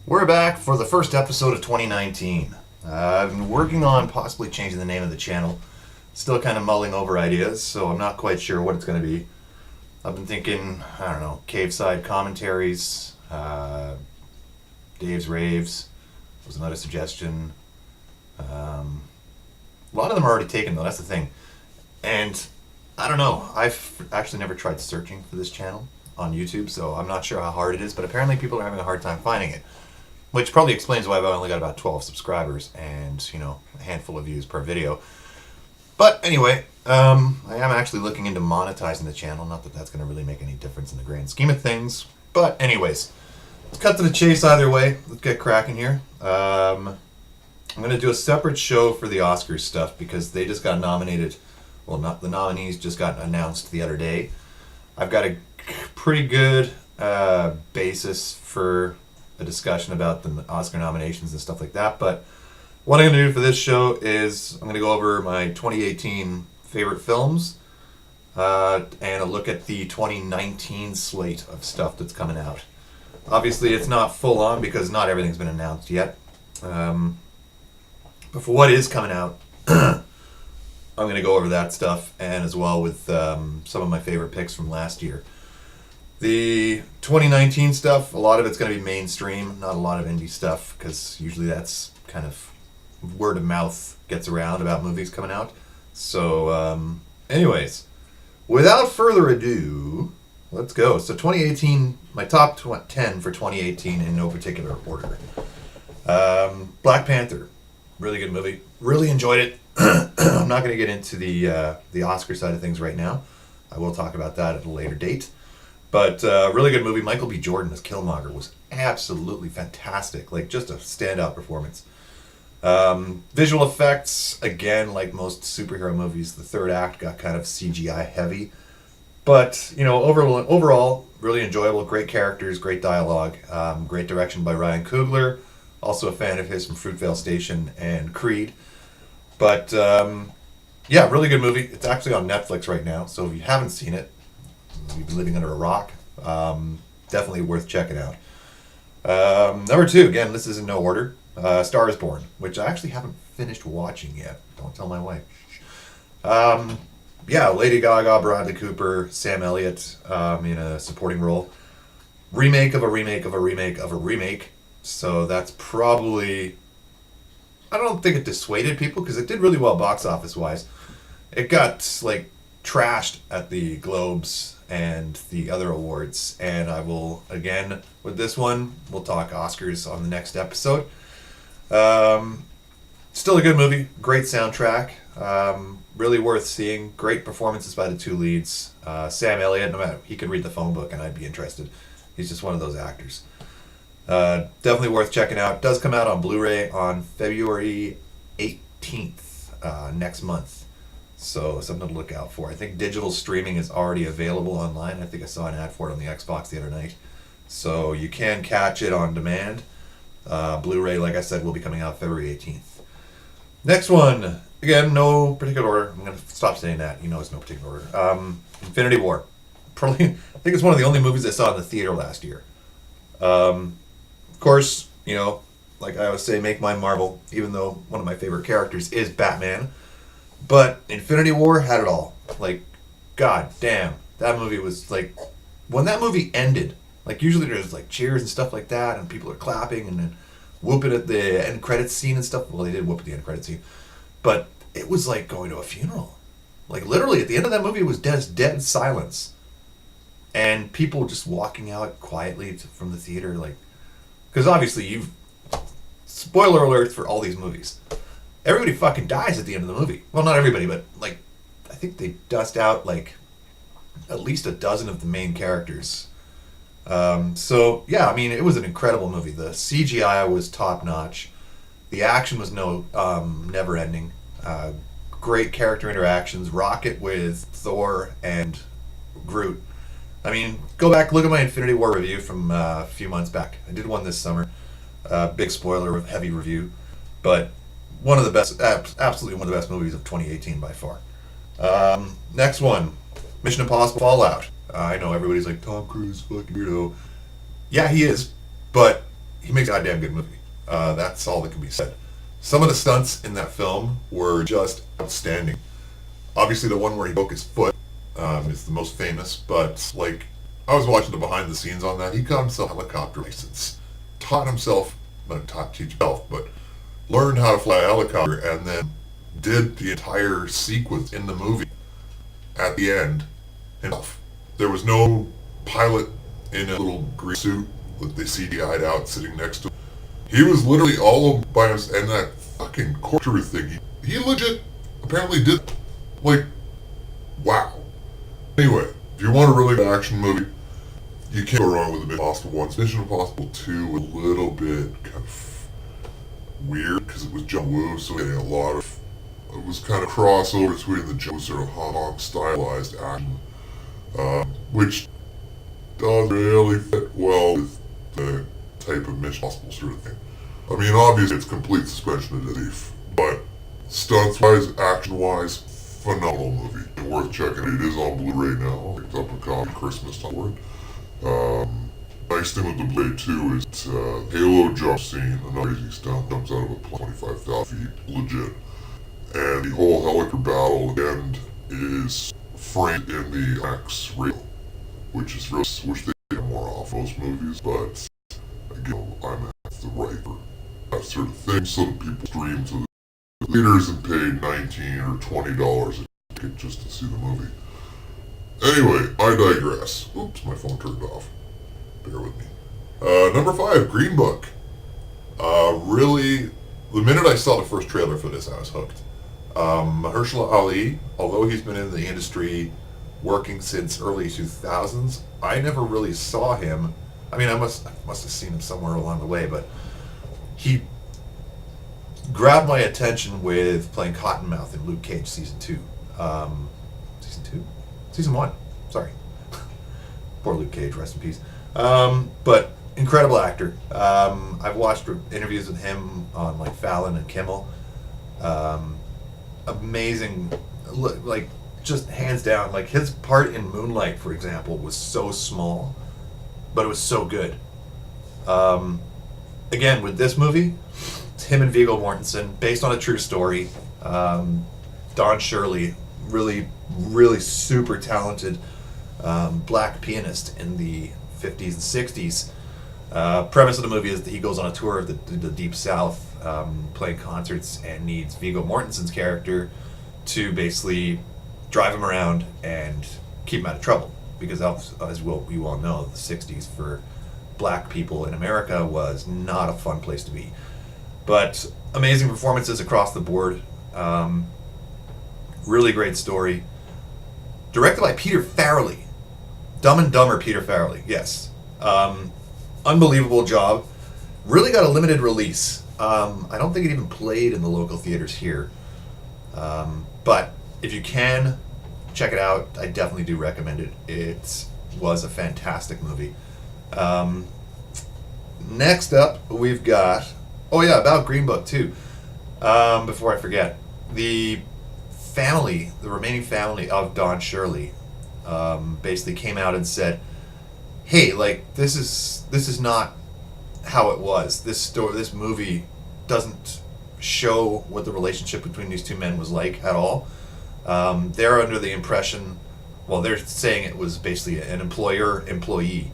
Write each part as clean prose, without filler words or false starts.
We're back for the first episode of 2019. I've been working on possibly changing the name of the channel. Still kind of mulling over ideas, so I'm not quite sure what it's going to be. I've been thinking, I don't know, Caveside Commentaries, Dave's Raves was another suggestion. A lot of them are already taken, though, that's the thing. And I don't know, I've actually never tried searching for this channel on YouTube, so I'm not sure how hard it is, but apparently people are having a hard time finding it. Which probably explains why I've only got about 12 subscribers and, a handful of views per video. But anyway, I am actually looking into monetizing the channel. Not that that's going to really make any difference in the grand scheme of things. But anyways, let's cut to the chase either way. Let's get cracking here. I'm going to do a separate show for the Oscars stuff because they just got nominated. Well, not the nominees just got announced the other day. I've got a pretty good basis for a discussion about the Oscar nominations and stuff like that. But what I'm going to do for this show is I'm going to go over my 2018 favorite films and a look at the 2019 slate of stuff that's coming out. Obviously, it's not full on because not everything's been announced yet. But for what is coming out, I'm going to go over that stuff and as well with some of my favorite picks from last year. The 2019 stuff, a lot of it's going to be mainstream, not a lot of indie stuff, because usually that's kind of word of mouth gets around about movies coming out. So, anyways, without further ado, let's go. So 2018, my top 10 for 2018 in no particular order. Black Panther, really good movie. Really enjoyed it. I'm not going to get into the Oscar side of things right now. I will talk about that at a later date. But really good movie. Michael B. Jordan as Killmonger was absolutely fantastic. Like, just a standout performance. Visual effects, again, like most superhero movies, the third act got kind of CGI heavy. But, overall, really enjoyable. Great characters, great dialogue. Great direction by Ryan Coogler. Also a fan of his from Fruitvale Station and Creed. But, yeah, really good movie. It's actually on Netflix right now. So if you haven't seen it, you've been living under a rock. Definitely worth checking out. Number 2, again, this is in no order. Star is Born, which I actually haven't finished watching yet. Don't tell my wife. Yeah, Lady Gaga, Bradley Cooper, Sam Elliott in a supporting role. Remake of a remake of a remake of a remake. So that's probably... I don't think it dissuaded people because it did really well box office wise. It got trashed at the Globes and the other awards, and I will, again, with this one, we'll talk Oscars on the next episode. Still a good movie, great soundtrack, really worth seeing, great performances by the two leads. Sam Elliott, no matter, he could read the phone book and I'd be interested. He's just one of those actors. Definitely worth checking out. It does come out on Blu-ray on February 18th, next month. So something to look out for. I think digital streaming is already available online. I think I saw an ad for it on the Xbox the other night. So you can catch it on demand. Blu-ray, like I said, will be coming out February 18th. Next one. Again, no particular order. I'm going to stop saying that. It's no particular order. Infinity War. Probably, I think it's one of the only movies I saw in the theater last year. Of course, like I always say, make mine Marvel, even though one of my favorite characters is Batman. But Infinity War had it all. God damn. That movie was when that movie ended, usually there's cheers and stuff like that, and people are clapping and then whooping at the end credits scene and stuff. Well, they did whoop at the end credits scene. But it was like going to a funeral. Literally, at the end of that movie, it was dead silence. And people just walking out quietly from the theater, because obviously spoiler alerts for all these movies. Everybody fucking dies at the end of the movie. Well, not everybody, but I think they dust out at least a dozen of the main characters. So yeah, it was an incredible movie. The CGI was top notch. The action was never ending. Great character interactions. Rocket with Thor and Groot. Go back, look at my Infinity War review from a few months back. I did one this summer. Big spoiler, heavy review, but one of the best, absolutely one of the best movies of 2018 by far. Next one, Mission Impossible Fallout. I know everybody's like, Tom Cruise, fucking weirdo. Yeah, he is, but he makes a goddamn good movie. That's all that can be said. Some of the stunts in that film were just outstanding. Obviously, the one where he broke his foot is the most famous, but like I was watching the behind the scenes on that. He got himself a helicopter license, taught himself, not taught teach himself, but learned how to fly a helicopter, and then did the entire sequence in the movie at the end himself. There was no pilot in a little green suit that they CGI'd out sitting next to him. He was literally all by himself, and that fucking corkscrew thing, he legit apparently did. Like, wow. Anyway, if you want a really good action movie, you can't go wrong with the Mission Impossible ones. Mission Impossible 2 was a little bit kind of weird because it was John Woo, so getting a lot of, it was kind of crossover between the John Woo sort of Hong Kong stylized action, which does really fit well with the type of Mission Impossible sort of thing. I mean, obviously it's complete suspension of disbelief, but stunts-wise, action-wise, phenomenal movie. Worth checking. It is on Blu-ray now. I picked up a copy Christmas time for it. Nice thing with the Blu-ray too is Halo jump scene, an amazing stunt, jumps out of a plane 25,000 feet, legit. And the whole helicopter battle at the end is framed in the IMAX rail, which is really, which they get more off most movies, but again, IMAX the right for that sort of thing, so that people stream to the theaters and pay $19 or $20 a ticket just to see the movie. Anyway, I digress. Oops, my phone turned off. Bear with me. Number 5, Green Book. Really, the minute I saw the first trailer for this, I was hooked. Mahershala Ali, although he's been in the industry working since early 2000s, I never really saw him. I mean, I must have seen him somewhere along the way, but he grabbed my attention with playing Cottonmouth in Luke Cage Season 2. Season 2? Season 1. Sorry. Poor Luke Cage, rest in peace. But incredible actor. I've watched interviews with him on like Fallon and Kimmel. Amazing, like just hands down. Like his part in Moonlight, for example, was so small, but it was so good. Again, with this movie, it's him and Viggo Mortensen, based on a true story. Don Shirley, really, really super talented black pianist in the 50s and 60s. Premise of the movie is that he goes on a tour of the Deep South, playing concerts, and needs Viggo Mortensen's character to basically drive him around and keep him out of trouble. Because as we all know, the 60s for black people in America was not a fun place to be. But amazing performances across the board. Really great story. Directed by Peter Farrelly. Dumb and Dumber Peter Farrelly, yes. Unbelievable job. Really got a limited release. I don't think it even played in the local theaters here. But if you can, check it out. I definitely do recommend it. It was a fantastic movie. Next up, we've got... Oh yeah, about Green Book too. Before I forget. The remaining family of Don Shirley, basically came out and said, hey, like, this is not how it was. This movie doesn't show what the relationship between these two men was like at all. They're under the impression, well, they're saying it was basically an employer-employee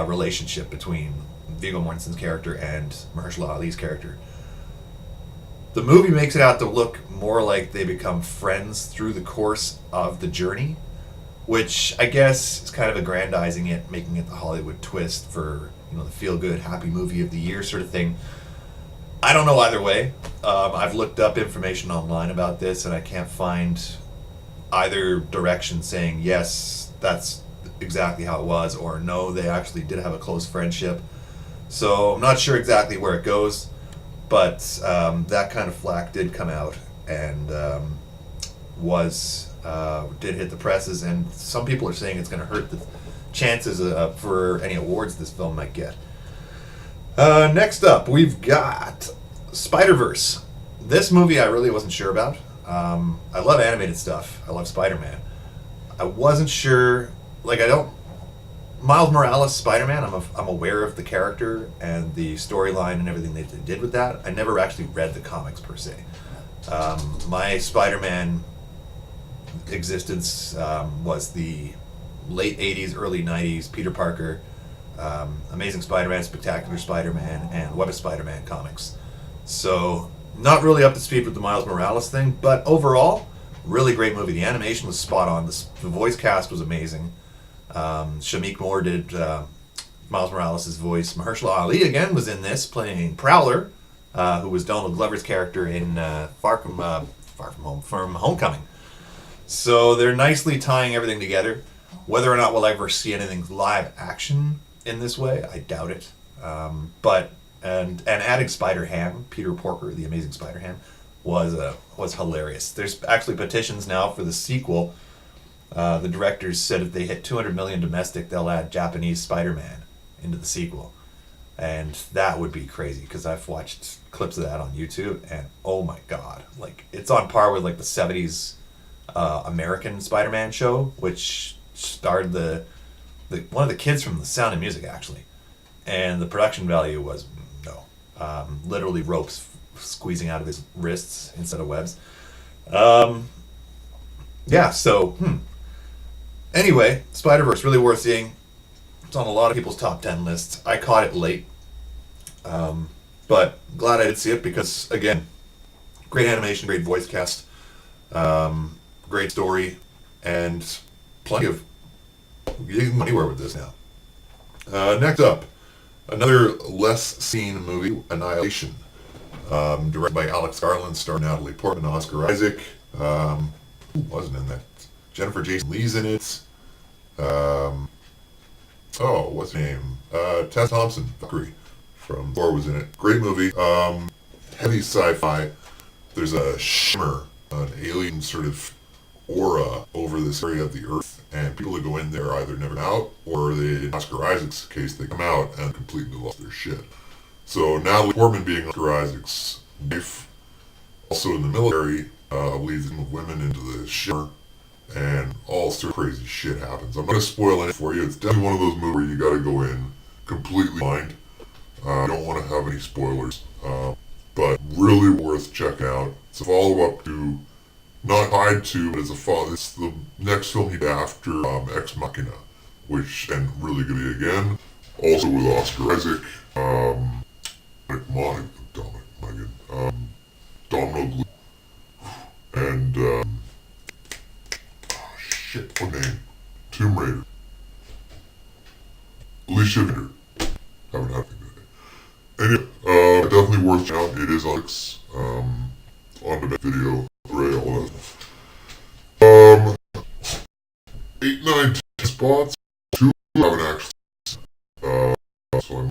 relationship between Viggo Mortensen's character and Mahershala Ali's character. The movie makes it out to look more like they become friends through the course of the journey, which I guess is kind of aggrandizing it, making it the Hollywood twist for, the feel-good, happy movie of the year sort of thing. I don't know either way. I've looked up information online about this, and I can't find either direction saying, yes, that's exactly how it was, or no, they actually did have a close friendship. So I'm not sure exactly where it goes, but that kind of flack did come out and did hit the presses, and some people are saying it's going to hurt the chances for any awards this film might get. Next up, we've got Spider-Verse. This movie I really wasn't sure about. I love animated stuff. I love Spider-Man. I wasn't sure, Miles Morales Spider-Man, I'm aware of the character and the storyline and everything they did with that. I never actually read the comics per se. My Spider-Man existence was the late 80s, early 90s Peter Parker, Amazing Spider-Man, Spectacular Spider-Man, and Web of Spider-Man comics. So, not really up to speed with the Miles Morales thing, but overall, really great movie. The animation was spot on. The voice cast was amazing. Shamik Moore did Miles Morales' voice. Mahershala Ali again was in this, playing Prowler, who was Donald Glover's character in from Homecoming. So they're nicely tying everything together. Whether or not we'll ever see anything live action in this way, I doubt it. But and adding Spider Ham, Peter Porker, the Amazing Spider Ham, was hilarious. There's actually petitions now for the sequel. The directors said if they hit 200 million domestic, they'll add Japanese Spider-Man into the sequel, and that would be crazy because I've watched clips of that on YouTube, and oh my god, like it's on par with like the '70s American Spider-Man show, which starred the one of the kids from The Sound of Music actually, and the production value was no, literally ropes squeezing out of his wrists instead of webs. Um, yeah, so anyway, Spider Verse really worth seeing. It's on a lot of people's top 10 lists. I caught it late, but glad I did see it because again, great animation, great voice cast, great story, and plenty of you can go anywhere with this now. Next up, another less seen movie, Annihilation, directed by Alex Garland, starring Natalie Portman, Oscar Isaac. Who wasn't in that? Jennifer Jason Leigh's in it. What's her name? Tessa Thompson, Valkyrie from Thor was in it. Great movie. Heavy sci-fi. There's a shimmer, an alien sort of aura over this area of the Earth, and people that go in there either never come out, or they, in Oscar Isaac's case, they come out and completely lost their shit. So Natalie Portman, being Oscar Isaac's wife, also in the military, leads in with women into the shimmer, and all sorts of crazy shit happens. I'm not going to spoil anything for you. It's definitely one of those movies where you got to go in completely blind. I don't want to have any spoilers, but really worth checking out. It's a follow-up to, not tied to, but it's the next film he did after Ex Machina, which, and really good again. Also with Oscar Isaac, Domhnall Gleeson, and shit, what name? Tomb Raider. Alicia Vikander. Haven't had anything today. Anyway, definitely worth checking out. It is Alex, on demand video, array, all that stuff. 8, 9, 10 spots. 2 haven't actually. So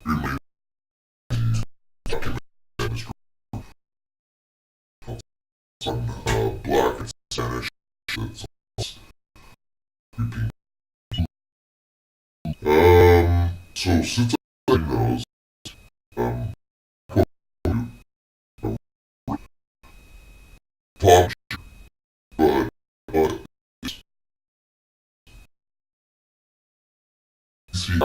I'm really some black and Spanish shit. So since I knows, um, pop, but, see,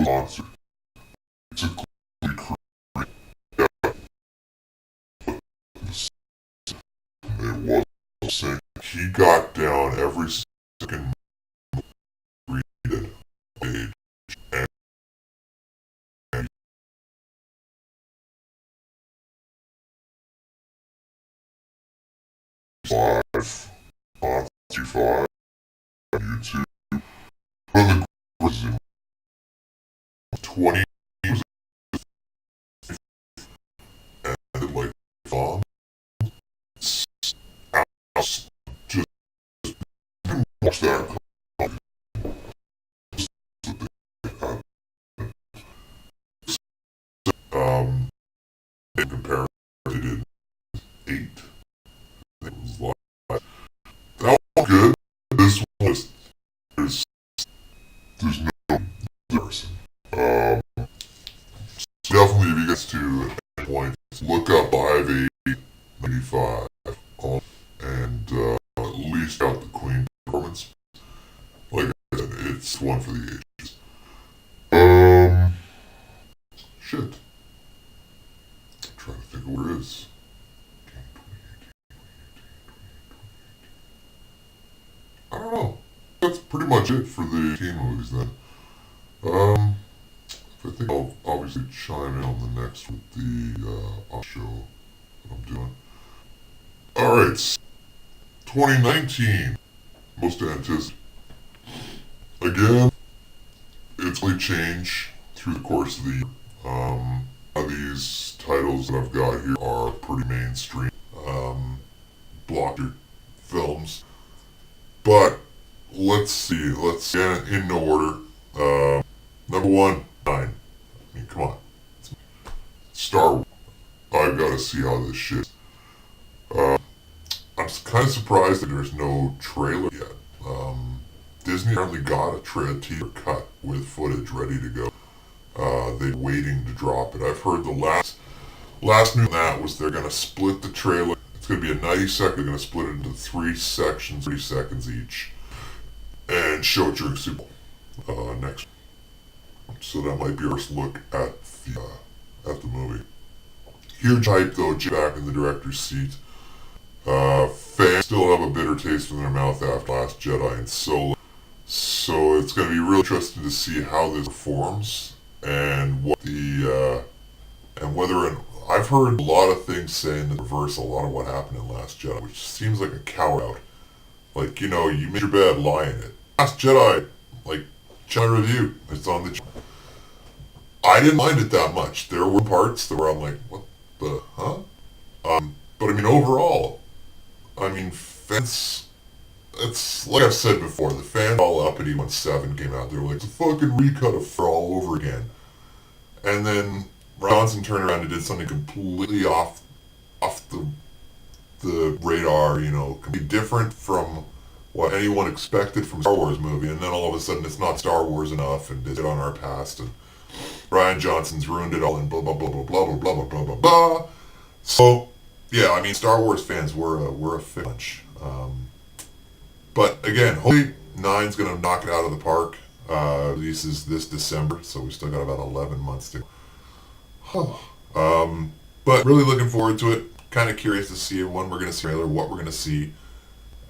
concert. Basically, it was saying he got down every second read stage and live on 35 on YouTube. But the was in 20 and like bomb. Just watch that. In comparison, they did 8. It was like that was good. This one was there's no comparison. Definitely, if you get to any point, look up Live 895 and at least out the Queen performance. Like I said, it's one for the ages. Shit. I'm trying to think of where it is. I don't know. That's pretty much it for the teen movies then. I think I'll obviously chime in on the next with the show that I'm doing. Alright, 2019, most anticipated. Again, it's really changed through the course of the year. These titles that I've got here are pretty mainstream, blockbuster films. But, let's see, in no order. Number 1, 9. I mean, come on. Star Wars. I've got to see how this shit. I'm kind of surprised that there's no trailer yet. Disney apparently got a teaser cut with footage ready to go. They're waiting to drop it. I've heard the last news on that was they're going to split the trailer. It's going to be a 90-second. They're going to split it into 3 sections, 3 seconds each, and show it during Super Bowl next. So that might be our first look at the movie. Huge hype though, back in the director's seat. Fans still have a bitter taste in their mouth after Last Jedi and Solo. So it's going to be really interesting to see how this performs and what I've heard a lot of things saying that reverse a lot of what happened in Last Jedi, which seems like a cow-out. Like, you made your bed, lie in it. Last Jedi, like, channel review, it's on the I didn't mind it that much. There were parts that were I'm like, what the, huh? But I mean, overall, fans, it's, like I've said before, the fans all uppity when 7 came out. They were like, it's a fucking recut of 4 all over again. And then Johnson turned around and did something completely off the radar, completely different from what anyone expected from Star Wars movie. And then all of a sudden it's not Star Wars enough and it's on our past and Rian Johnson's ruined it all and blah blah blah blah blah blah blah blah blah blah blah. So yeah, Star Wars fans were a fit bunch. But again, hopefully 9's gonna knock it out of the park. Releases this December, so we still got about 11 months to go. But really looking forward to it. Kind of curious to see when we're gonna see the trailer, what we're gonna see.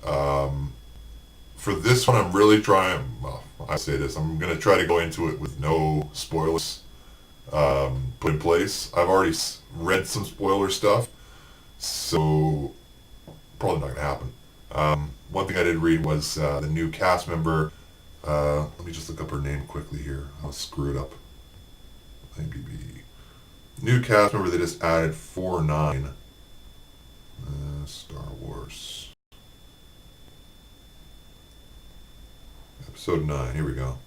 For this one, I'm really trying. Well, I say this. I'm gonna try to go into it with no spoilers put in place. I've already read some spoiler stuff, so probably not gonna happen. One thing I did read was the new cast member. Let me just look up her name quickly here. I'll screw it up. IMDb. New cast member they just added 4/9. Star Wars. Episode 9. Here we go.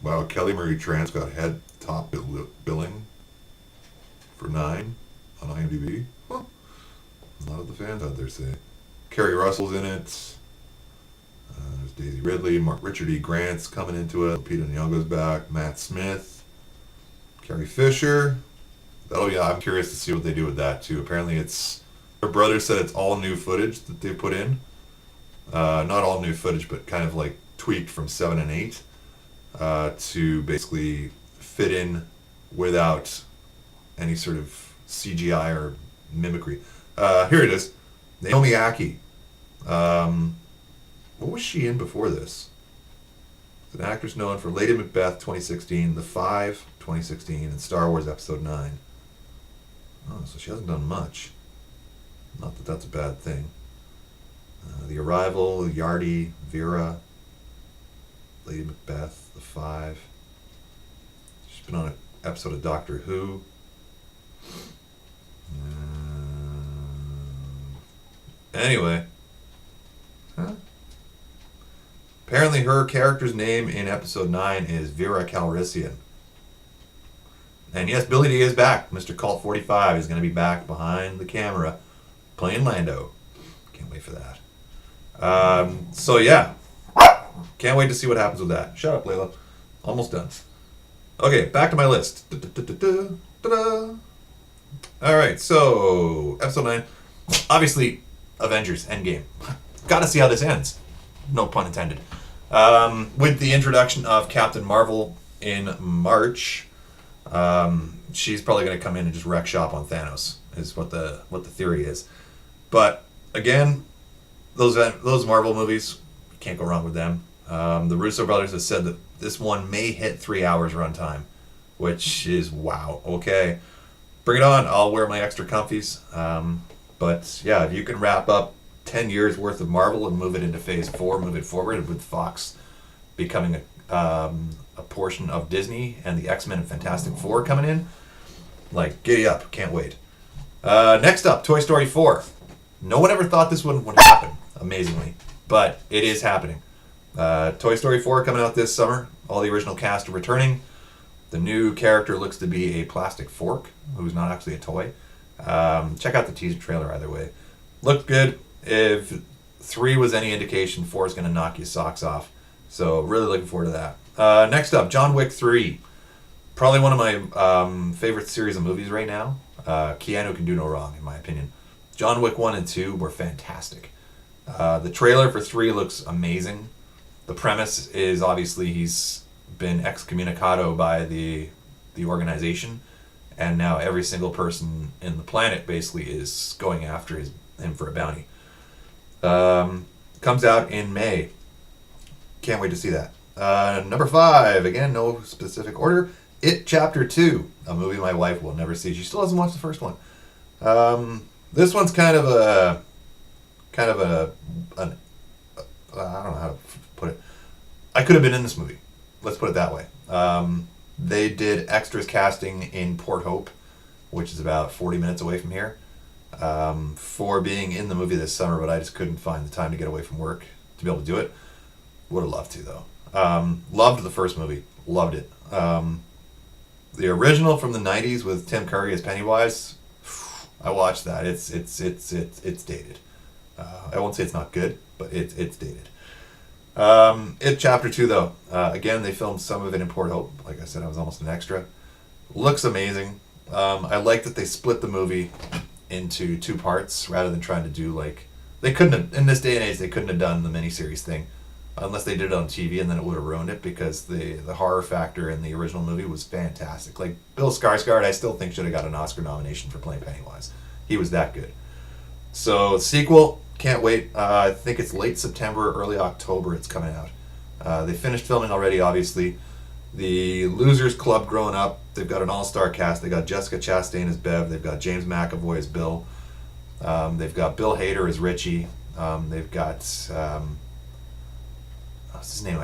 Wow, Kelly Marie Tran got top billing for 9 on IMDb. Huh. A lot of the fans out there say. Kerry Russell's in it. There's Daisy Ridley. Richard E. Grant's coming into it. Lupita Nyong'o's back. Matt Smith. Carrie Fisher. I'm curious to see what they do with that too. Apparently her brother said it's all new footage that they put in. Not all new footage, but kind of like tweaked from 7 and 8. to basically fit in without any sort of CGI or mimicry. Here it is. Naomi Ackie. What was she in before this? She's an actress known for Lady Macbeth 2016, The Five 2016, and Star Wars Episode 9. Oh, so she hasn't done much. Not that that's a bad thing. The Arrival, Yardy, Vera, Lady Macbeth, The Five. She's been on an episode of Doctor Who. Anyway. Huh? Apparently her character's name in episode 9 is Vera Calrissian. And yes, Billy D is back. Mr. Cult 45 is going to be back behind the camera playing Lando. Can't wait for that. So yeah. Can't wait to see what happens with that. Shut up, Layla. Almost done. Okay, back to my list. Alright, so episode 9. Obviously, Avengers Endgame. Gotta see how this ends. No pun intended. With the introduction of Captain Marvel in March, she's probably going to come in and just wreck shop on Thanos, is what the theory is. But again, those Marvel movies, can't go wrong with them. The Russo brothers have said that this one may hit 3 hours runtime, which is wow. Okay, bring it on. I'll wear my extra comfies. But yeah, if you can wrap up 10 years worth of Marvel and move it into Phase 4, move it forward with Fox becoming a portion of Disney and the X-Men and Fantastic Four coming in, like, giddy up. Can't wait. Next up, Toy Story 4. No one ever thought this one would happen, amazingly, but it is happening. Toy Story 4 coming out this summer. All the original cast are returning. The new character looks to be a plastic fork, who's not actually a toy. Check out the teaser trailer either way. Looked good. If 3 was any indication, 4 is going to knock your socks off. So really looking forward to that. Next up, John Wick 3. Probably one of my favorite series of movies right now. Keanu can do no wrong, in my opinion. John Wick 1 and 2 were fantastic. The trailer for 3 looks amazing. The premise is obviously he's been excommunicado by the organization, and now every single person in the planet basically is going after him for a bounty. Comes out in May. Can't wait to see that. Number 5, again, no specific order. It Chapter 2, a movie my wife will never see. She still hasn't watched the first one. This one's kind of a I don't know how to put it. I could have been in this movie. Let's put it that way. They did extras casting in Port Hope, which is about 40 minutes away from here, for being in the movie this summer, but I just couldn't find the time to get away from work to be able to do it. Would have loved to, though. Loved the first movie. Loved it. The original from the 90s with Tim Curry as Pennywise, I watched that. It's dated. I won't say it's not good, but it's dated. It Chapter 2, though. Again, they filmed some of it in Port Hope. Like I said, I was almost an extra. Looks amazing. I like that they split the movie into 2 parts rather than trying to do like... They couldn't have, in this day and age, they couldn't have done the miniseries thing. Unless they did it on TV, and then it would have ruined it, because the horror factor in the original movie was fantastic. Like, Bill Skarsgård, I still think should have got an Oscar nomination for playing Pennywise. He was that good. So, sequel, can't wait. I think it's late September, early October it's coming out. They finished filming already, obviously. The Losers Club growing up, they've got an all-star cast. They got Jessica Chastain as Bev. They've got James McAvoy as Bill. They've got Bill Hader as Richie. They've got... what's his name?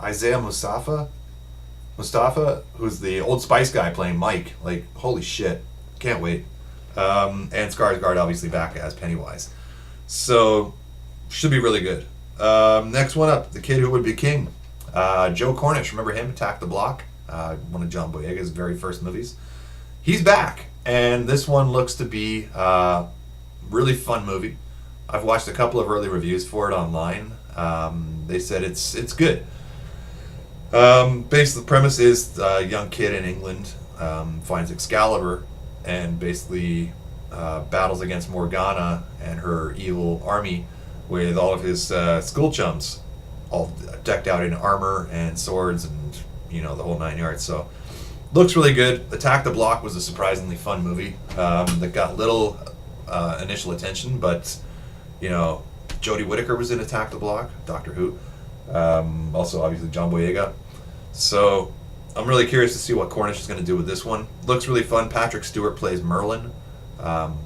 Isaiah Mustafa, who's the Old Spice guy playing Mike. Like, holy shit. Can't wait. And Skarsgård obviously back as Pennywise. So, should be really good. Next one up, The Kid Who Would Be King. Joe Cornish, remember him? Attack the Block. One of John Boyega's very first movies. He's back. And this one looks to be a really fun movie. I've watched a couple of early reviews for it online. They said it's good. Basically, the premise is a young kid in England finds Excalibur and basically battles against Morgana and her evil army with all of his school chums. all decked out in armor and swords and the whole 9 yards. So looks really good. Attack the Block was a surprisingly fun movie that got little initial attention, but Jodie Whittaker was in Attack the Block, Doctor Who. Also, obviously, John Boyega. So I'm really curious to see what Cornish is going to do with this one. Looks really fun. Patrick Stewart plays Merlin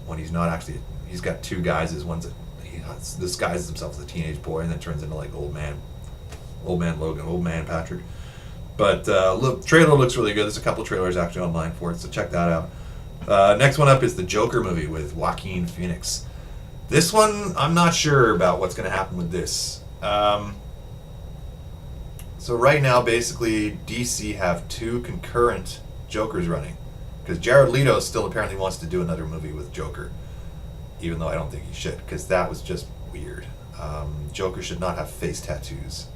when he's not actually. He's got two guises. One's he disguises himself as a teenage boy and then turns into like old man Logan, old man Patrick. But trailer looks really good. There's a couple trailers actually online for it, so check that out. Next one up is the Joker movie with Joaquin Phoenix. This one, I'm not sure about what's going to happen with this. So right now, basically, DC have two concurrent Jokers running. Because Jared Leto still apparently wants to do another movie with Joker. Even though I don't think he should, because that was just weird. Joker should not have face tattoos,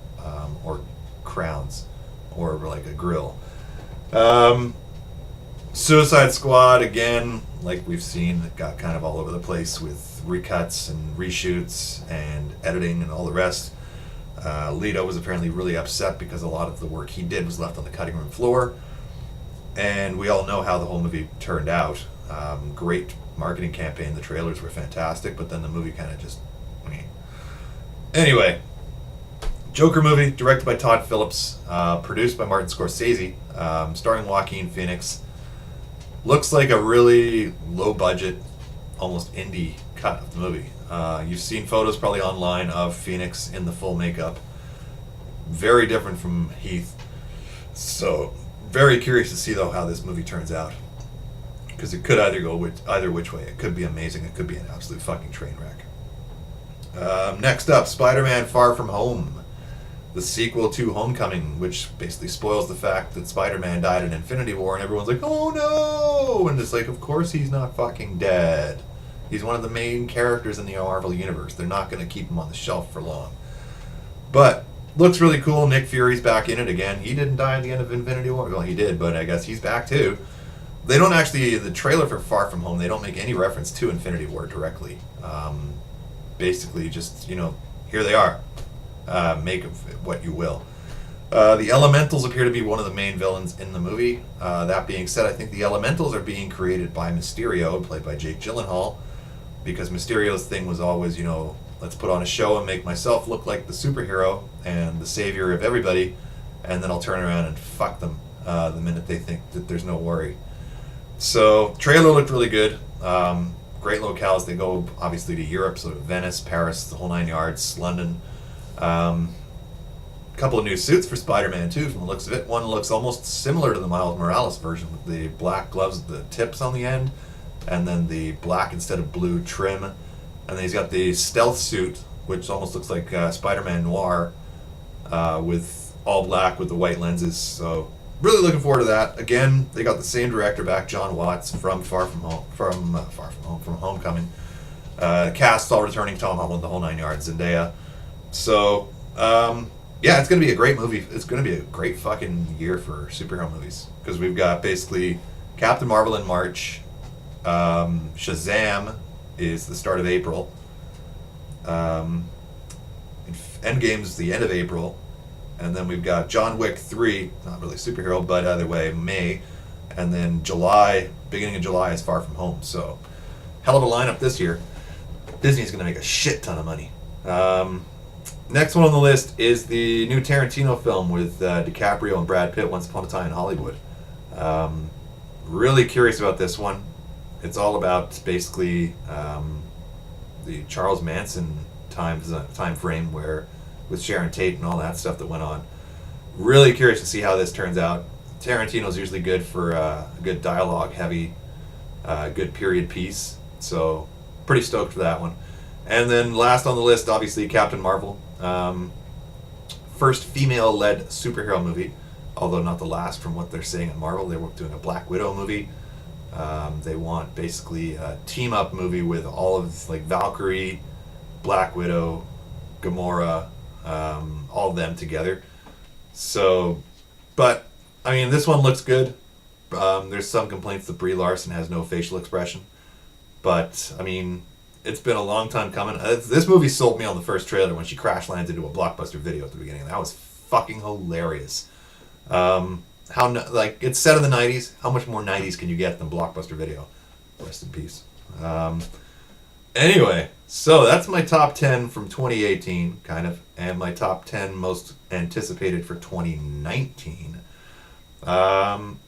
or crowns, or like a grill. Suicide Squad, again, like we've seen, it got kind of all over the place with recuts and reshoots and editing and all the rest. Leto was apparently really upset because a lot of the work he did was left on the cutting room floor. And we all know how the whole movie turned out. Great marketing campaign, the trailers were fantastic, but then the movie kind of just... Anyway, Joker movie, directed by Todd Phillips, produced by Martin Scorsese, starring Joaquin Phoenix. Looks like a really low-budget, almost indie cut of the movie. You've seen photos probably online of Phoenix in the full makeup. Very different from Heath. So, very curious to see, though, how this movie turns out. Because it could either go either which way. It could be amazing. It could be an absolute fucking train wreck. Next up, Spider-Man Far From Home. The sequel to Homecoming, which basically spoils the fact that Spider-Man died in Infinity War, and everyone's like, oh no! And it's like, of course he's not fucking dead. He's one of the main characters in the Marvel Universe. They're not going to keep him on the shelf for long. But, looks really cool. Nick Fury's back in it again. He didn't die at the end of Infinity War. Well, he did, but I guess he's back too. They don't actually, the trailer for Far From Home, they don't make any reference to Infinity War directly. Basically, just, here they are. Make of it what you will. The Elementals appear to be one of the main villains in the movie. That being said, I think the Elementals are being created by Mysterio, played by Jake Gyllenhaal, because Mysterio's thing was always, let's put on a show and make myself look like the superhero and the savior of everybody, and then I'll turn around and fuck them the minute they think that there's no worry. So, trailer looked really good. Great locales. They go, obviously, to Europe, so Venice, Paris, the whole 9 yards, London. Couple of new suits for Spider-Man too, from the looks of it. One looks almost similar to the Miles Morales version, with the black gloves with the tips on the end, and then the black instead of blue trim. And then he's got the stealth suit, which almost looks like Spider-Man Noir, with all black with the white lenses. So really looking forward to that. Again, they got the same director back, John Watts, from from Homecoming. Cast all returning: Tom Holland, the whole 9 yards, Zendaya. So, yeah, it's going to be a great movie. It's going to be a great fucking year for superhero movies. Because we've got basically Captain Marvel in March. Shazam is the start of April. Endgame's the end of April. And then we've got John Wick 3, not really superhero, but either way, May. And then July, beginning of July is Far From Home. So, hell of a lineup this year. Disney's going to make a shit ton of money. Next one on the list is the new Tarantino film with DiCaprio and Brad Pitt, Once Upon a Time in Hollywood. Really curious about this one. It's all about basically the Charles Manson time frame where with Sharon Tate and all that stuff that went on. Really curious to see how this turns out. Tarantino's usually good for a good dialogue heavy, good period piece. So pretty stoked for that one. And then last on the list, obviously, Captain Marvel. First female-led superhero movie, although not the last from what they're saying at Marvel. They were doing a Black Widow movie. They want basically a team-up movie with all of like Valkyrie, Black Widow, Gamora, all of them together. So, but, I mean, this one looks good. There's some complaints that Brie Larson has no facial expression. But, I mean, it's been a long time coming. This movie sold me on the first trailer when she crash lands into a Blockbuster Video at the beginning. That was fucking hilarious. Like it's set in the 90s. How much more 90s can you get than Blockbuster Video? Rest in peace. Anyway, so that's my top 10 from 2018, kind of, and my top 10 most anticipated for 2019. So I'm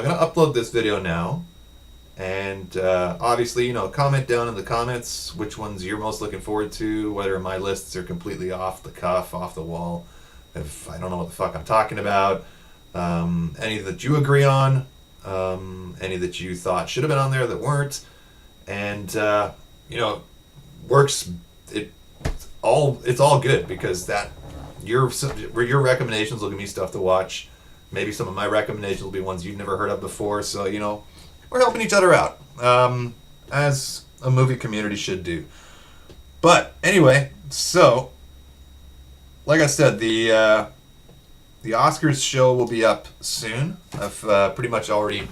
going to upload this video now, and obviously, comment down in the comments which ones you're most looking forward to, whether my lists are completely off the cuff, off the wall, if I don't know what the fuck I'm talking about, any that you agree on, any that you thought should have been on there that weren't, and works. It's all good because that your recommendations will give me stuff to watch. Maybe some of my recommendations will be ones you've never heard of before. So we're helping each other out, as a movie community should do. But anyway, so like I said, the Oscars show will be up soon. I've pretty much already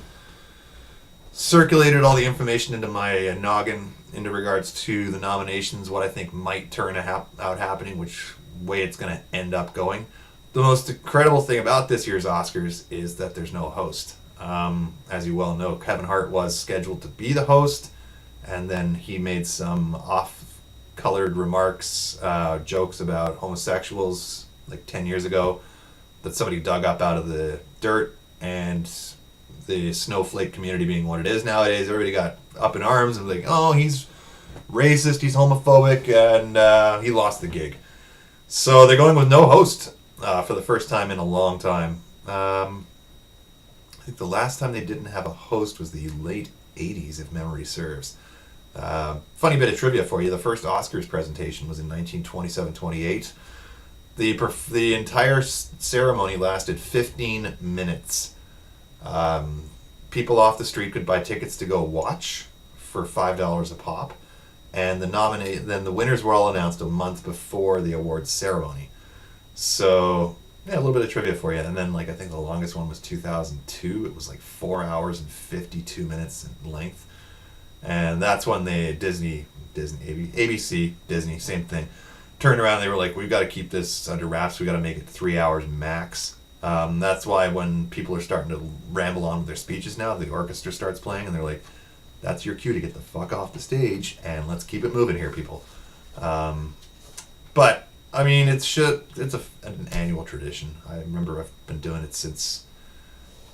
circulated all the information into my noggin into regards to the nominations, what I think might turn out happening, which way it's going to end up going. The most incredible thing about this year's Oscars is that there's no host. As you well know, Kevin Hart was scheduled to be the host, and then he made some off-colored remarks, jokes about homosexuals like 10 years ago that somebody dug up out of the dirt, and the snowflake community being what it is nowadays, everybody got up in arms and like, oh, he's racist, he's homophobic, and he lost the gig. So they're going with no host for the first time in a long time. I think the last time they didn't have a host was the late 80s, if memory serves. Funny bit of trivia for you, the first Oscars presentation was in 1927-28. The entire ceremony lasted 15 minutes. People off the street could buy tickets to go watch for $5 a pop, and then the winners were all announced a month before the awards ceremony. So yeah, a little bit of trivia for you. And then I think the longest one was 2002. It was like 4 hours and 52 minutes in length, and that's when ABC, Disney, same thing, turned around. They were like, we've got to keep this under wraps. We got to make it 3 hours max. That's why when people are starting to ramble on with their speeches now, the orchestra starts playing, and they're like, that's your cue to get the fuck off the stage, and let's keep it moving here, people. But, I mean, it's an annual tradition. I remember I've been doing it since,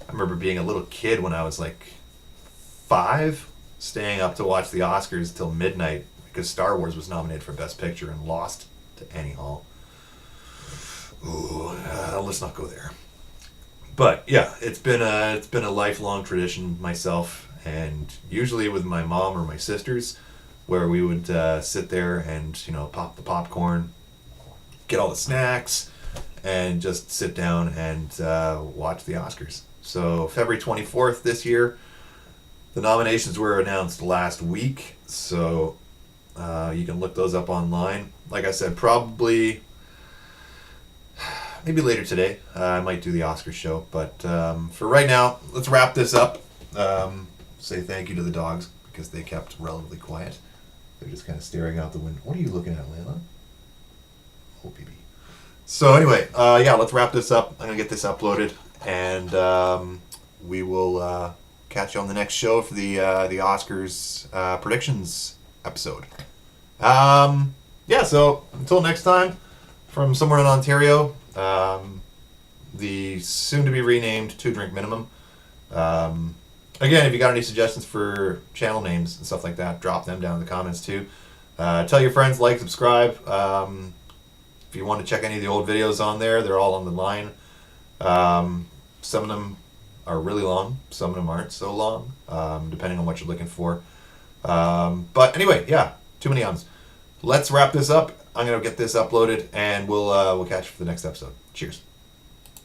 I remember being a little kid when I was like 5, staying up to watch the Oscars till midnight, because Star Wars was nominated for Best Picture and lost to Annie Hall. Ooh, let's not go there. But yeah, it's been a lifelong tradition myself, and usually with my mom or my sisters, where we would sit there and pop the popcorn, get all the snacks, and just sit down and watch the Oscars. So February 24th this year, the nominations were announced last week, so you can look those up online. Like I said, probably maybe later today, I might do the Oscars show. But for right now, let's wrap this up. Say thank you to the dogs, because they kept relatively quiet. They're just kind of staring out the window. What are you looking at, Layla? Oh, baby. So anyway, yeah, let's wrap this up. I'm going to get this uploaded, and we will catch you on the next show for the Oscars predictions episode. Yeah, so until next time, from somewhere in Ontario, the soon-to-be renamed Two Drink Minimum. Again, if you got any suggestions for channel names and stuff like that, drop them down in the comments too. Tell your friends, like, subscribe. If you want to check any of the old videos on there, they're all on the line. Some of them are really long, some of them aren't so long, depending on what you're looking for. But anyway, yeah, too many ums. Let's wrap this up. I'm going to get this uploaded, and we'll catch you for the next episode. Cheers.